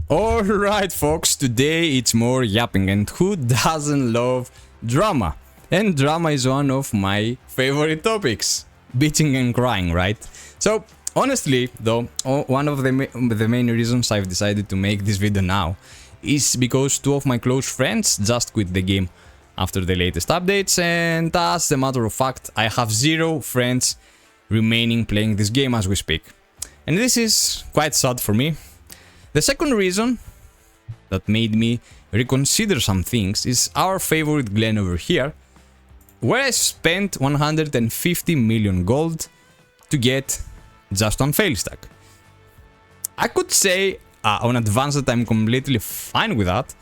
Alright folks, today it's more yapping, and who doesn't love drama? And drama is one of my favorite topics. Bitching and crying, right? So honestly though, one of the main reasons I've decided to make this video now is because two of my close friends just quit the game after the latest updates, and as a matter of fact I have 0 friends remaining playing this game as we speak. And this is quite sad for me. The second reason that made me reconsider some things is our favorite Glen over here, where I spent 150 million gold to get just one fail stack. I could say on advance that I'm completely fine with that,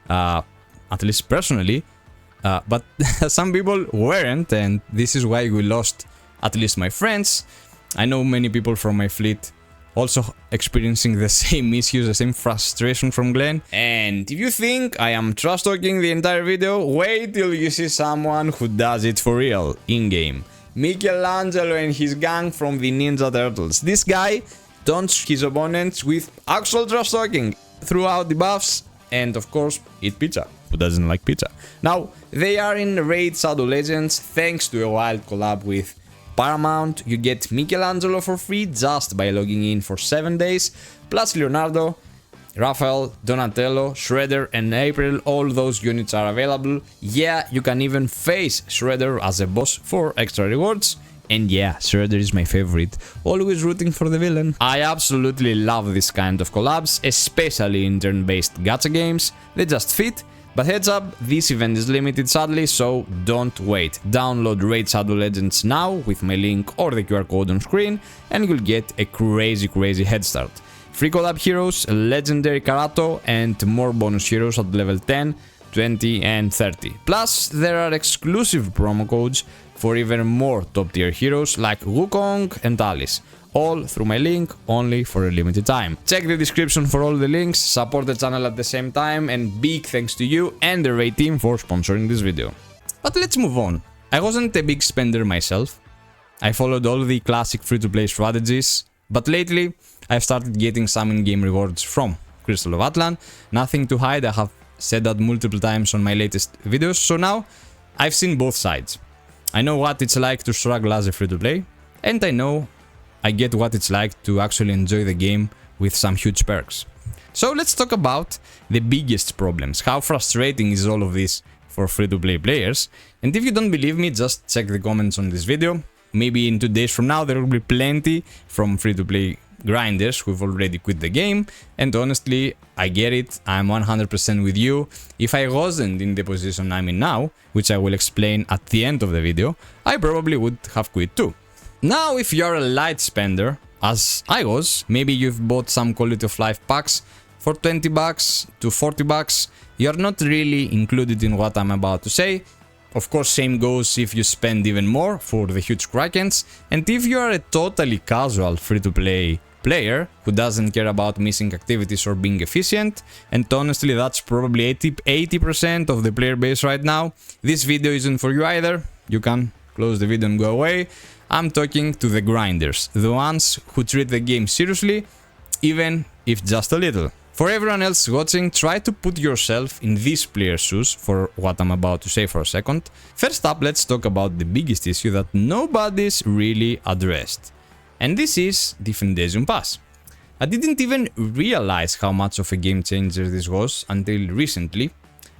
at least personally, but some people weren't, and this is why we lost at least my friends. I know many people from my fleet also experiencing the same issues, the same frustration from Glen. And if you think I am trash talking the entire video, wait till you see someone who does it for real, in-game. Michelangelo and his gang from the Ninja Turtles. This guy taunts his opponents with actual trash talking throughout the buffs, and of course eat pizza. Who doesn't like pizza? Now, they are in Raid Shadow Legends thanks to a wild collab with Paramount. You get Michelangelo for free just by logging in for 7 days, plus Leonardo, Raphael, Donatello, Shredder and April. All those units are available. Yeah, you can even face Shredder as a boss for extra rewards. And yeah, Shredder is my favorite, always rooting for the villain. I absolutely love this kind of collabs, especially in turn-based gacha games. They just fit. But heads up, this event is limited sadly, so don't wait. Download Raid Shadow Legends now with my link or the QR code on screen, and you'll get a crazy head start. Free collab heroes, legendary Karato, and more bonus heroes at level 10, 20 and 30. Plus, there are exclusive promo codes for even more top tier heroes like Wukong and Alice. All through my link, only for a limited time. Check the description for all the links, support the channel at the same time, and big thanks to you and the Raid team for sponsoring this video. But let's move on. I wasn't a big spender myself. I followed all the classic free-to-play strategies, but lately I've started getting some in-game rewards from Crystal of Atlan. Nothing to hide, I have said that multiple times on my latest videos, so now I've seen both sides. I know what it's like to struggle as a free-to-play, and I get what it's like to actually enjoy the game with some huge perks. So let's talk about the biggest problems. How frustrating is all of this for free-to-play players? And if you don't believe me, just check the comments on this video. Maybe in 2 days from now there will be plenty from free-to-play grinders who've already quit the game. And honestly, I get it, I'm 100% with you. If I wasn't in the position I'm in now, which I will explain at the end of the video, I probably would have quit too. Now, if you're a light spender, as I was, maybe you've bought some quality of life packs for 20 bucks to 40 bucks, you're not really included in what I'm about to say. Of course, same goes if you spend even more for the huge krakens, and if you're a totally casual free-to-play player who doesn't care about missing activities or being efficient, and honestly that's probably 80% of the player base right now, this video isn't for you either. You can close the video and go away. I'm talking to the grinders, the ones who treat the game seriously, even if just a little. For everyone else watching, try to put yourself in these players' shoes for what I'm about to say for a second. First up, let's talk about the biggest issue that nobody's really addressed. And this is the Phantasium Pass. I didn't even realize how much of a game changer this was until recently.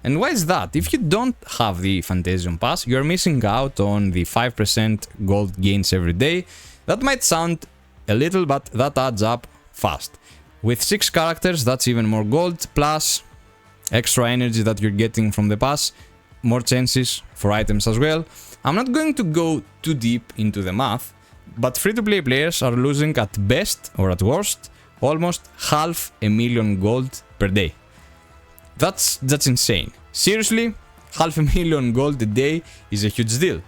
And why is that? If you don't have the Phantasium Pass, you're missing out on the 5% gold gains every day. That might sound a little, but that adds up fast. With 6 characters, that's even more gold, plus extra energy that you're getting from the pass, more chances for items as well. I'm not going to go too deep into the math, but free-to-play players are losing at best, or at worst, almost 500,000 gold per day. That's insane. Seriously, 500,000 gold a day is a huge deal.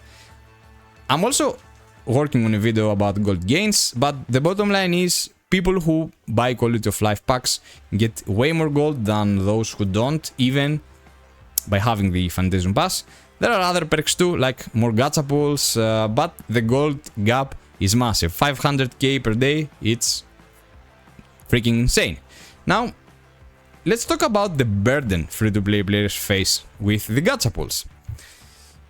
I'm also working on a video about gold gains, but the bottom line is people who buy quality of life packs get way more gold than those who don't, even by having the Phantasium Pass. There are other perks too, like more gacha pools, but the gold gap is massive. 500k per day, it's freaking insane. Now, let's talk about the burden free-to-play players face with the gacha pools.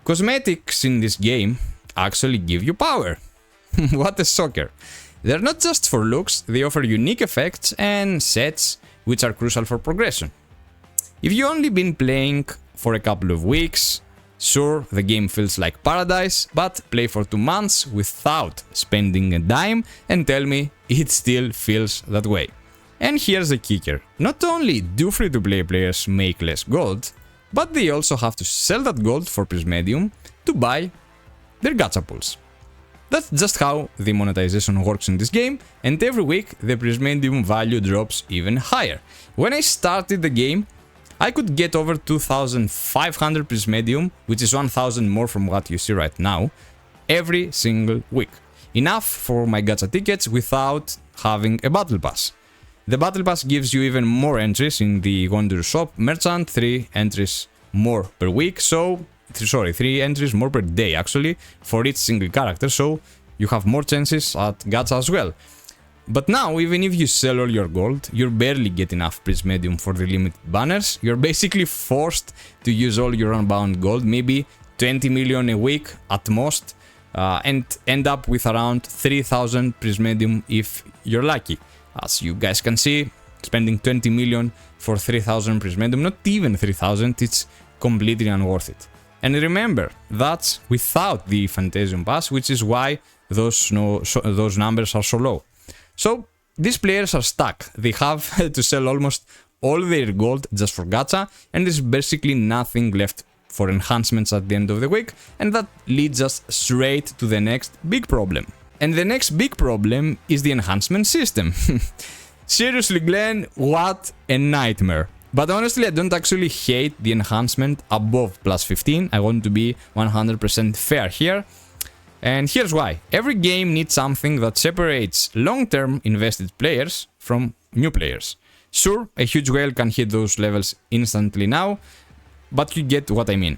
Cosmetics in this game actually give you power. What a shocker. They're not just for looks, they offer unique effects and sets which are crucial for progression. If you've only been playing for a couple of weeks, sure, the game feels like paradise, but play for 2 months without spending a dime and tell me it still feels that way. And here's the kicker. Not only do free-to-play players make less gold, but they also have to sell that gold for Prismedium to buy their gacha pools. That's just how the monetization works in this game, and every week the Prismedium value drops even higher. When I started the game, I could get over 2,500 Prismedium, which is 1,000 more from what you see right now, every single week. Enough for my gacha tickets without having a battle pass. The battle pass gives you even more entries in the Wonder Shop merchant, 3 entries more per week, so 3 entries more per day actually for each single character, so you have more chances at gacha as well. But now, even if you sell all your gold, you barely get enough Prismedium for the limited banners. You're basically forced to use all your unbound gold, maybe 20 million a week at most, and end up with around 3,000 Prismedium if you're lucky. As you guys can see, spending 20 million for 3,000 Prismedium, not even 3,000, it's completely unworth it. And remember, that's without the Phantasium Pass, which is why those numbers are so low. So, these players are stuck. They have to sell almost all their gold just for gacha, and there's basically nothing left for enhancements at the end of the week, and that leads us straight to the next big problem. And the next big problem is the enhancement system. Seriously, Glenn, what a nightmare. But honestly, I don't actually hate the enhancement above plus 15. I want to be 100% fair here. And here's why. Every game needs something that separates long-term invested players from new players. Sure, a huge whale can hit those levels instantly now, but you get what I mean.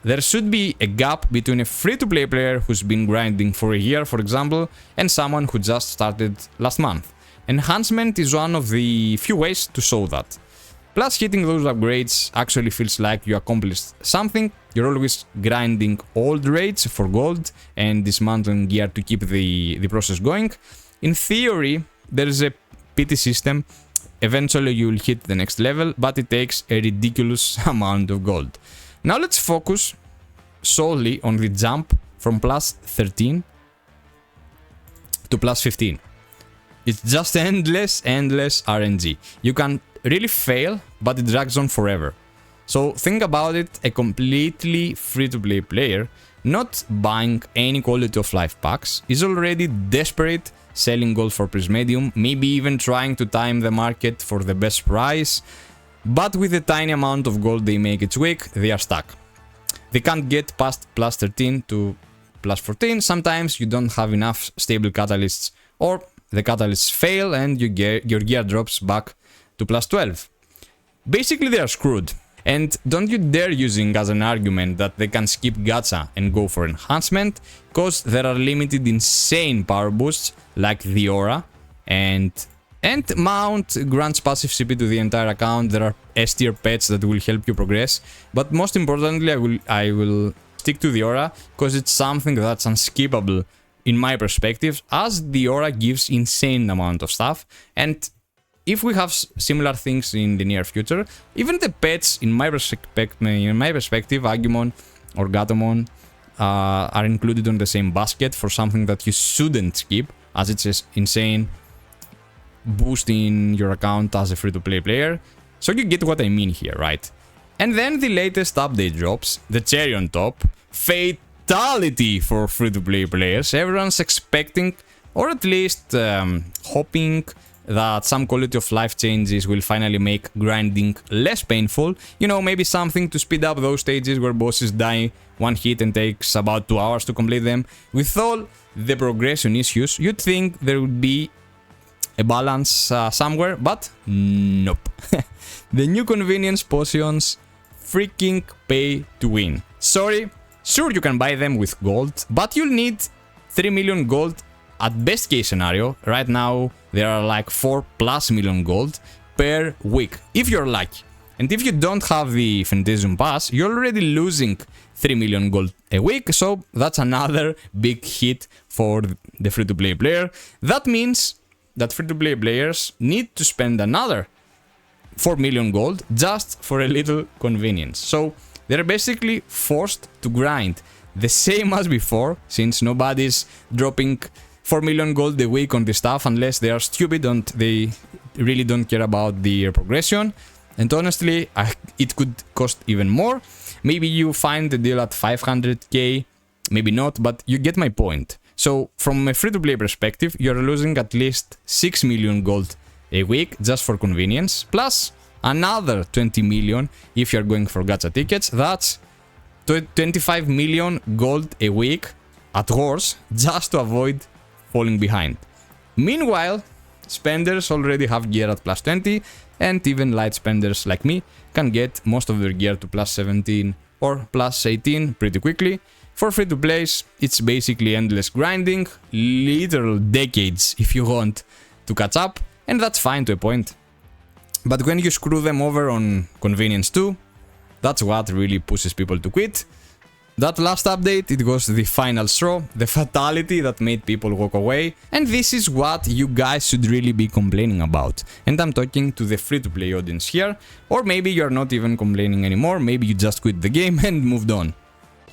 There should be a gap between a free-to-play player who's been grinding for a year, for example, and someone who just started last month. Enhancement is one of the few ways to show that. Plus, hitting those upgrades actually feels like you accomplished something. You're always grinding old raids for gold and dismantling gear to keep the process going. In theory, there is a pity system. Eventually, you'll hit the next level, but it takes a ridiculous amount of gold. Now, let's focus solely on the jump from plus 13 to plus 15. It's just endless RNG. You can really fail, but it drags on forever. So think about it, a completely free-to-play player not buying any quality of life packs is already desperate, selling gold for Prismedium, maybe even trying to time the market for the best price, but with the tiny amount of gold they make each week, they are stuck. They can't get past plus 13 to plus 14, sometimes you don't have enough stable catalysts, or the catalysts fail and your gear drops back to plus 12. Basically, they are screwed. And don't you dare using as an argument that they can skip gacha and go for enhancement, cause there are limited insane power boosts like the aura, and Mount grants passive CP to the entire account. There are S tier pets that will help you progress, but most importantly, I will stick to the aura cause it's something that's unskippable in my perspective, as the aura gives insane amount of stuff, and if we have similar things in the near future, even the pets, in my perspective, Agumon or Gatomon, are included on the same basket for something that you shouldn't skip, as it's an insane boost in your account as a free-to-play player. So you get what I mean here, right? And then the latest update drops, the cherry on top, fatality for free-to-play players. Everyone's expecting, or at least hoping, that some quality of life changes will finally make grinding less painful. You know, maybe something to speed up those stages where bosses die one hit and takes about 2 hours to complete them. With all the progression issues, you'd think there would be a balance somewhere, but nope. The new convenience potions freaking pay to win. Sorry, sure you can buy them with gold, but you'll need 3 million gold at best case scenario. Right now, there are like 4+ million gold. per week, if you're lucky. And if you don't have the Phantasium Pass, you're already losing 3 million gold a week, so that's another big hit for the free-to-play player. That means that free-to-play players need to spend another 4 million gold just for a little convenience. So they're basically forced to grind the same as before, since nobody's dropping 4 million gold a week on this stuff unless they are stupid and they really don't care about the progression. And honestly, it could cost even more. Maybe you find the deal at 500k, maybe not, but you get my point. So from a free-to-play perspective, you're losing at least 6 million gold a week just for convenience, plus another 20 million if you're going for gacha tickets. That's 25 million gold a week at worst, just to avoid falling behind. Meanwhile, spenders already have gear at plus 20, and even light spenders like me can get most of their gear to plus 17 or plus 18 pretty quickly. For free-to-plays, it's basically endless grinding, literal decades if you want to catch up, and that's fine to a point. But when you screw them over on convenience too, that's what really pushes people to quit. That last update, it was the final straw, the fatality that made people walk away, and this is what you guys should really be complaining about. And I'm talking to the free-to-play audience here, or maybe you're not even complaining anymore, maybe you just quit the game and moved on.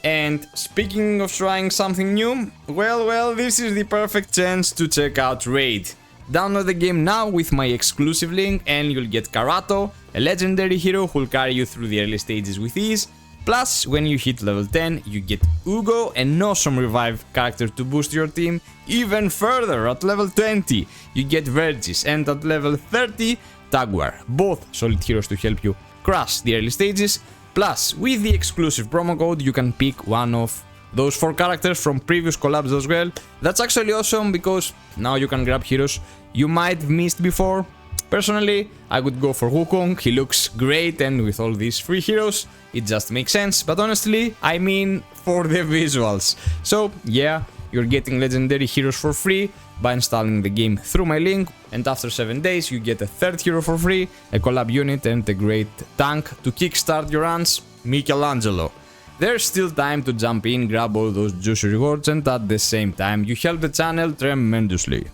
And speaking of trying something new, well, this is the perfect chance to check out Raid. Download the game now with my exclusive link and you'll get Karato, a legendary hero who'll carry you through the early stages with ease. Plus, when you hit level 10, you get Ugo, an awesome revive character to boost your team even further. At level 20, you get Vergis, and at level 30, Taguar, both solid heroes to help you crush the early stages. Plus, with the exclusive promo code, you can pick one of those 4 characters from previous collabs as well. That's actually awesome because now you can grab heroes you might have missed before. Personally, I would go for Wukong, he looks great, and with all these free heroes, it just makes sense. But honestly, I mean for the visuals. So yeah, you're getting legendary heroes for free by installing the game through my link, and after 7 days you get a 3rd hero for free, a collab unit and a great tank to kickstart your runs, Michelangelo. There's still time to jump in, grab all those juicy rewards, and at the same time you help the channel tremendously.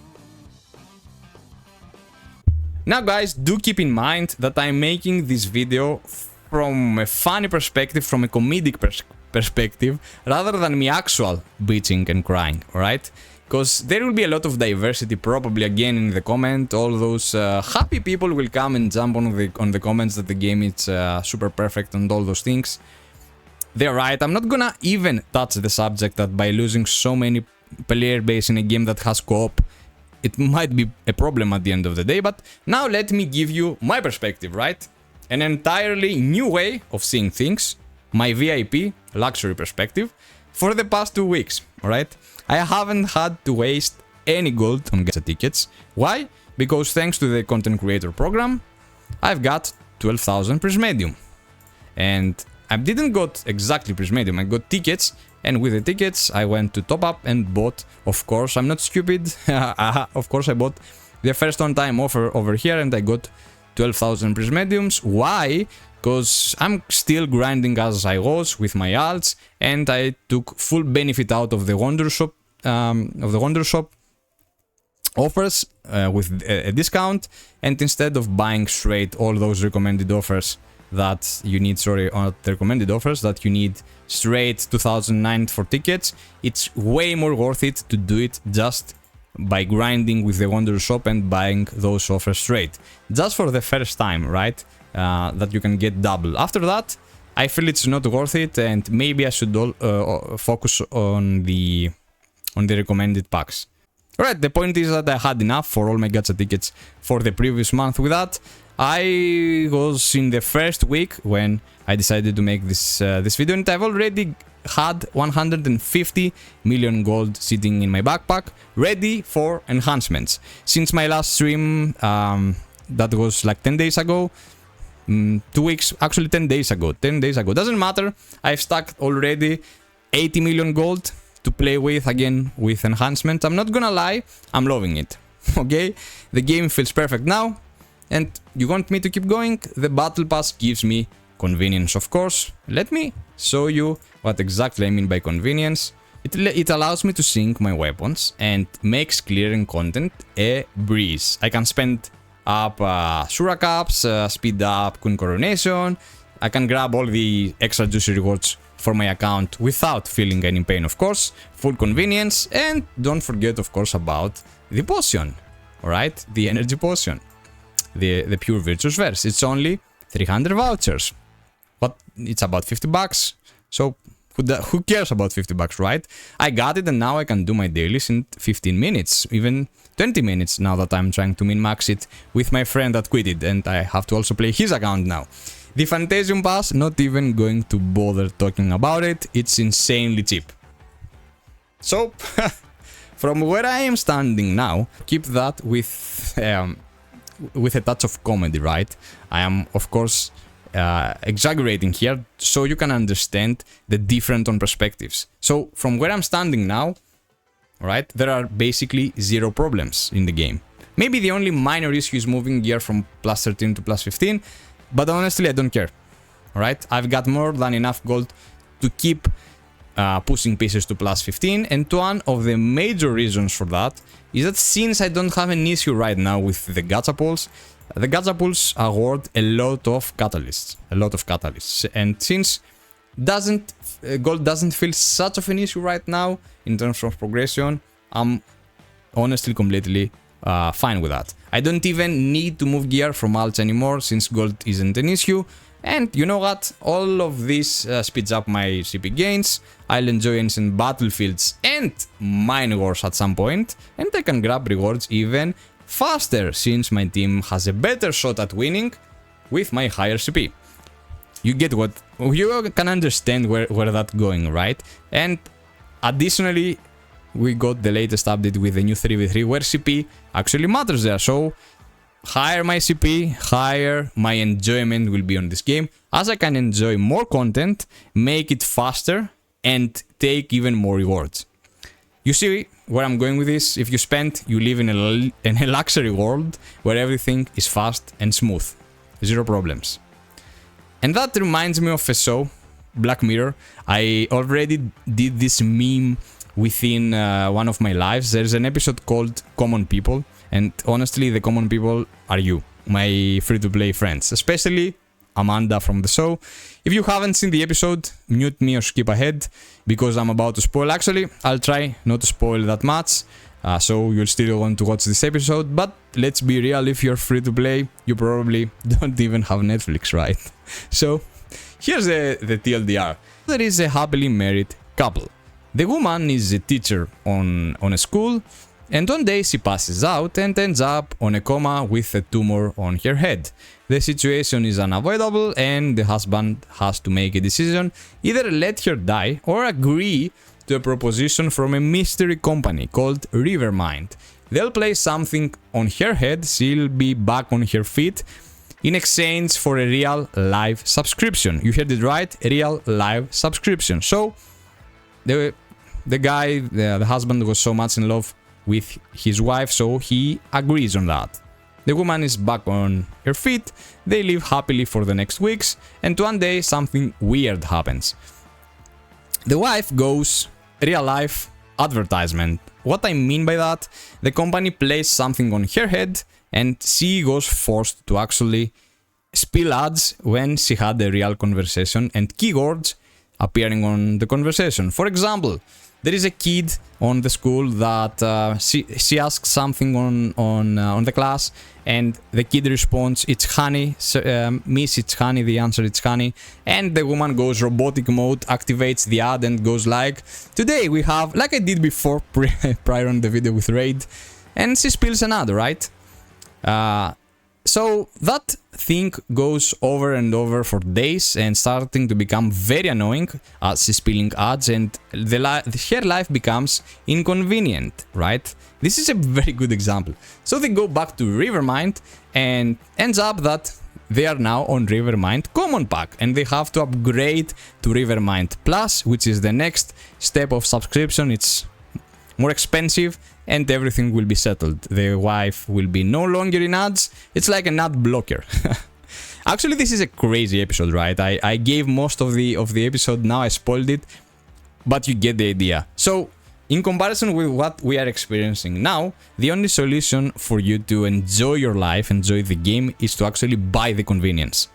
Now guys, do keep in mind that I'm making this video from a funny perspective, from a comedic perspective, rather than me actual bitching and crying, alright? Because there will be a lot of diversity probably again in the comment. All those happy people will come and jump on the comments that the game is super perfect and all those things. They're right, I'm not gonna even touch the subject that by losing so many player base in a game that has co-op, it might be a problem at the end of the day. But now let me give you my perspective, right? An entirely new way of seeing things, my VIP luxury perspective, for the past 2 weeks, alright? I haven't had to waste any gold on gacha tickets. Why? Because thanks to the content creator program, I've got 12,000 Prismedium. And I didn't got exactly Prismedium, I got tickets, and with the tickets I went to top up and bought, of course, I'm not stupid, of course I bought the first on-time offer over here and I got 12,000 Prismediums. Why? Because I'm still grinding as I was with my alts, and I took full benefit out of the Wonder Shop offers with a discount, and instead of buying straight all those recommended offers that you need, the recommended offers that you need straight 2009 for tickets, it's way more worth it to do it just by grinding with the Wonder Shop and buying those offers straight. Just for the first time, right? That you can get double. After that, I feel it's not worth it, and maybe I should focus on the recommended packs. Alright, the point is that I had enough for all my gacha tickets for the previous month. With that, I was in the first week when I decided to make this video, and I've already had 150 million gold sitting in my backpack, ready for enhancements. Since my last stream, that was like 10 days ago, 2 weeks, actually 10 days ago, doesn't matter, I've stacked already 80 million gold to play with again with enhancement. I'm not gonna lie, I'm loving it, okay? The game feels perfect now. and you want me to keep going, the battle pass gives me convenience, of course. Let me show you what exactly I mean by convenience. It allows me to sync my weapons and makes clearing content a breeze. I can spend up Shura Caps, speed up Queen Coronation. I can grab all the extra juicy rewards for my account without feeling any pain, of course. Full convenience, and don't forget, of course, about the potion. Alright, the energy potion. The pure Virtuous Verse. It's only 300 vouchers. But it's about 50 bucks. So who cares about 50 bucks, right? I got it, and now I can do my dailies in 15 minutes, even 20 minutes now that I'm trying to min-max it with my friend that quitted, and I have to also play his account now. The Phantasium Pass, not even going to bother talking about it, it's insanely cheap. So, from where I am standing now, keep that with a touch of comedy, right? I am, of course, exaggerating here so you can understand the different perspectives. So from where I'm standing now, right, there are basically zero problems in the game. Maybe the only minor issue is moving gear from plus 13 to plus 15, but honestly I don't care. Alright, I've got more than enough gold to keep pushing pieces to plus 15, and one of the major reasons for that is that since I don't have an issue right now with the gacha pools, the gacha pools award a lot of catalysts, and since gold doesn't feel such of an issue right now in terms of progression, I'm honestly completely fine with that. I don't even need to move gear from alts anymore since gold isn't an issue, and you know what, all of this speeds up my CP gains. I'll enjoy ancient battlefields and mine wars at some point, and I can grab rewards even faster since my team has a better shot at winning with my higher CP. You get what? You can understand where that's going, right? And additionally, we got the latest update with the new 3v3 where CP actually matters there. So higher my CP, higher my enjoyment will be on this game, as I can enjoy more content, make it faster, and take even more rewards. You see where I'm going with this? If you spend, you live in a luxury world where everything is fast and smooth. Zero problems. And that reminds me of a show, Black Mirror. I already did this meme within one of my lives. There's an episode called Common People, and honestly, the common people are you, my free-to-play friends, especially Amanda from the show. If you haven't seen the episode, mute me or skip ahead, because I'm about to spoil. Actually, I'll try not to spoil that much, so you'll still want to watch this episode, but let's be real, if you're free to play, you probably don't even have Netflix, right? So, here's the TLDR. There is a happily married couple. The woman is a teacher on a school, and one day she passes out and ends up on a coma with a tumor on her head. The situation is unavoidable, and the husband has to make a decision: either let her die or agree to a proposition from a mystery company called Rivermind. They'll place something on her head, she'll be back on her feet, in exchange for a real live subscription. You heard it right, a real live subscription. So the guy, the husband, was so much in love with his wife, so he agrees on that. The woman is back on her feet, they live happily for the next weeks, and one day something weird happens. The wife goes real life advertisement. What I mean by that, the company plays something on her head and she goes forced to actually spill ads when she had a real conversation and keywords appearing on the conversation. For example, there is a kid on the school that she asks something on the class, and the kid responds, "It's honey, miss, it's honey." The answer, "It's honey," and the woman goes robotic mode, activates the ad, and goes like, "Today we have," like I did before prior on the video with Raid, and she spills an ad, right? So that thing goes over and over for days and starting to become very annoying as she's spilling ads, and her life becomes inconvenient, right? This is a very good example. So they go back to Rivermind and ends up that they are now on Rivermind Common Pack and they have to upgrade to Rivermind Plus, which is the next step of subscription. It's more expensive, and everything will be settled. The wife will be no longer in ads. It's like an ad blocker. Actually, this is a crazy episode, right? I gave most of the episode, now I spoiled it, but you get the idea. So, in comparison with what we are experiencing now, the only solution for you to enjoy your life, enjoy the game, is to actually buy the convenience.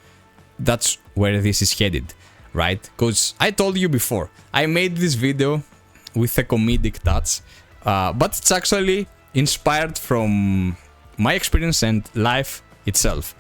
That's where this is headed, right? Because I told you before, I made this video with a comedic touch, but it's actually inspired from my experience and life itself.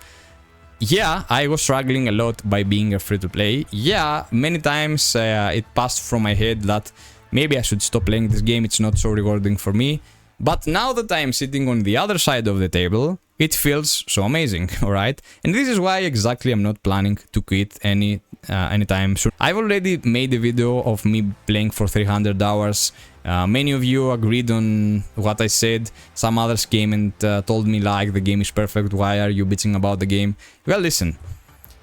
Yeah, I was struggling a lot by being a free-to-play. Yeah, many times it passed from my head that maybe I should stop playing this game, it's not so rewarding for me. But now that I am sitting on the other side of the table, it feels so amazing, alright? And this is why exactly I'm not planning to quit anytime soon. I've already made a video of me playing for 300 hours. Many of you agreed on what I said. Some others came and told me like the game is perfect, why are you bitching about the game? Well, listen.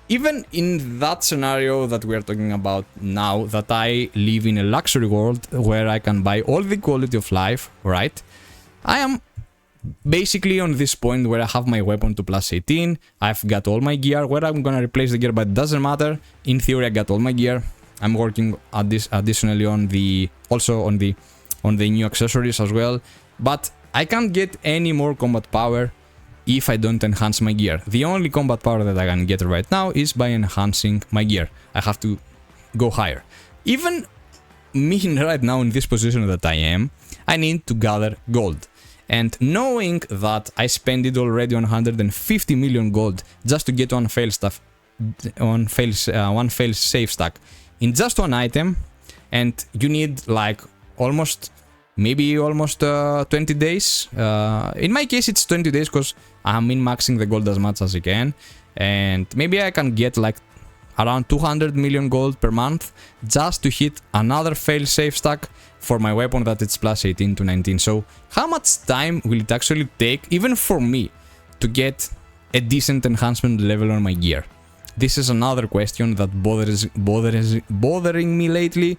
Even in that scenario that we are talking about now, that I live in a luxury world where I can buy all the quality of life, right? I am basically on this point where I have my weapon to plus 18, I've got all my gear, where I'm gonna replace the gear, but it doesn't matter. In theory, I got all my gear. I'm working at this additionally on the new accessories as well, but I can't get any more combat power if I don't enhance my gear. The only combat power that I can get right now is by enhancing my gear. I have to go higher. Even me right now in this position that I am, I need to gather gold. And knowing that I spent it already on 150 million gold just to get one fail safe stack in just one item, and you need like maybe almost 20 days. In my case, it's 20 days because I'm min-maxing the gold as much as I can. And maybe I can get like around 200 million gold per month just to hit another fail-safe stack for my weapon that it's plus 18 to 19. So how much time will it actually take, even for me, to get a decent enhancement level on my gear? This is another question that bothering me lately.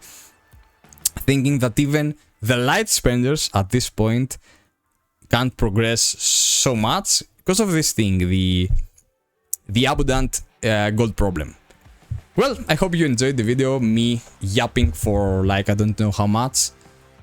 Thinking that even the light spenders at this point can't progress so much because of this thing, the abundant gold problem. Well, I hope you enjoyed the video, me yapping for like I don't know how much.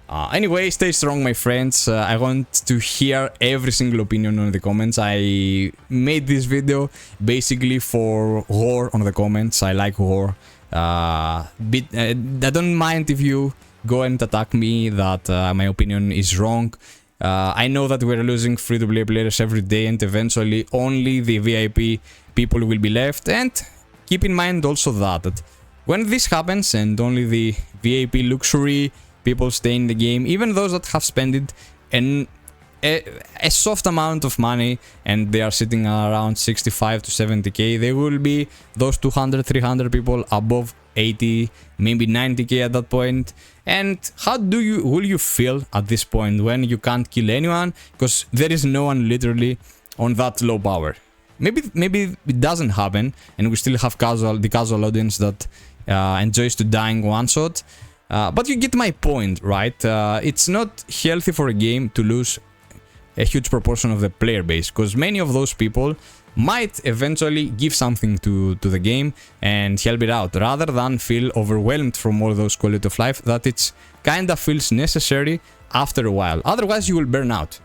Anyway, stay strong, my friends. I want to hear every single opinion on the comments. I made this video basically for war on the comments. I like war. I don't mind if you go and attack me that my opinion is wrong. I know that we're losing free-to-play players every day, and eventually only the VIP people will be left. And keep in mind also that when this happens and only the VIP luxury people stay in the game, even those that have spent it a soft amount of money and they are sitting around 65 to 70k, there will be those 200, 300 people above 80, maybe 90k at that point. And how will you feel at this point when you can't kill anyone because there is no one literally on that low power? Maybe it doesn't happen and we still have the casual audience that enjoys to dying one shot. But you get my point, right? It's not healthy for a game to lose a huge proportion of the player base, because many of those people might eventually give something to the game and help it out, rather than feel overwhelmed from all those quality of life that it's kinda feels necessary after a while. Otherwise you will burn out,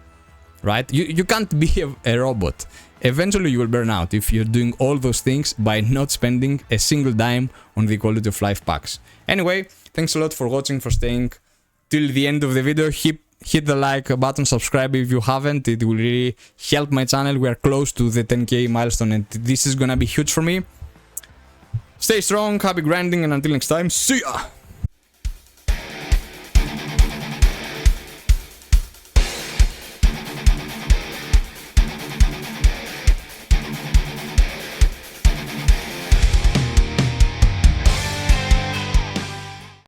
right? You can't be a robot. Eventually you will burn out if you're doing all those things by not spending a single dime on the quality of life packs. Anyway, thanks a lot for watching, for staying till the end of the video. Hit the like button, subscribe if you haven't, it will really help my channel. We are close to the 10k milestone and this is gonna be huge for me. Stay strong, happy grinding, and until next time, see ya!